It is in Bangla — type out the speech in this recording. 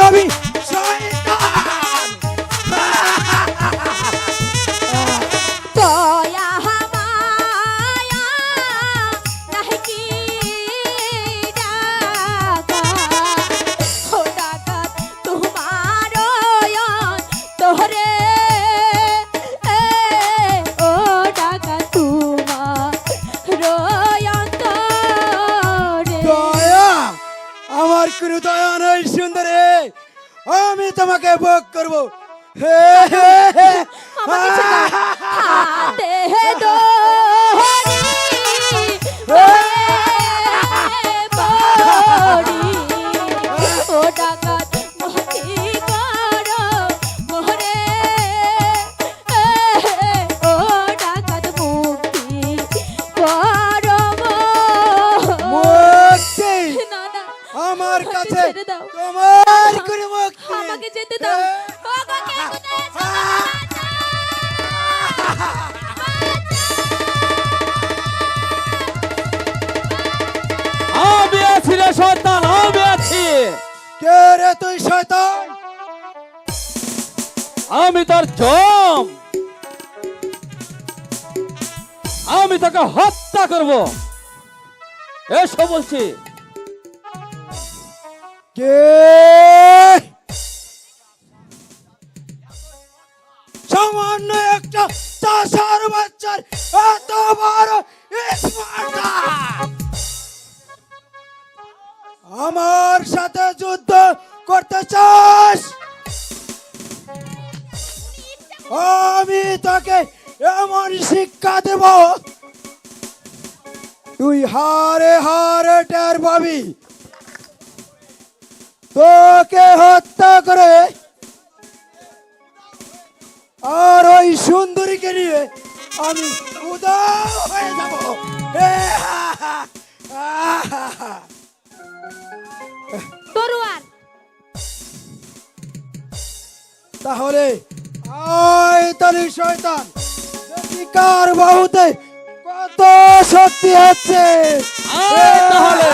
আমি শয়তান। দয়া মায়া নাহি কি ডাকাত, ও ডাকাত তোমার তোহরে, ও ডাকাত তোমার অন্তরে। দয়া আমার কোনো দয়া নাই সুন্দরী, আমি তোমাকে ভোগ করবো। হে হে হে। আমাকে ছেড়ে দাও। হাতে ধরি বড়ি, ও ডাকাত মুক্তি করো মোরে, ও ডাকাত মুক্তি করো মুক্তি না না, আমার কাছে ছেড়ে দাও। তোমার কোনো মুক্তি। আমাকে যেতে দাও। ও গো, কে কোথায় আছো? আমি আছি রে শয়তান, আমি আছি। কে রে তুই শয়তান? আমি তোর জম, আমি তোকে হত্যা করব, এসো বলছি। কে সামান্য একটা চাষার বাচ্চার এত বড় স্পর্ধা! আমার সাথে যুদ্ধ করতে চাস? আমি তোকে এমন শিক্ষা দেব, তুই হারে হারে টের পাবি। তোকে হত্যা করে আর ওই সুন্দরীকে নিয়ে আমি উদাও হয়ে যাব। তরোয়ার। তাহলে আয় তালি শয়তান, দেখি কার বাহুতে কত শক্তি হচ্ছে। আয় তাহলে।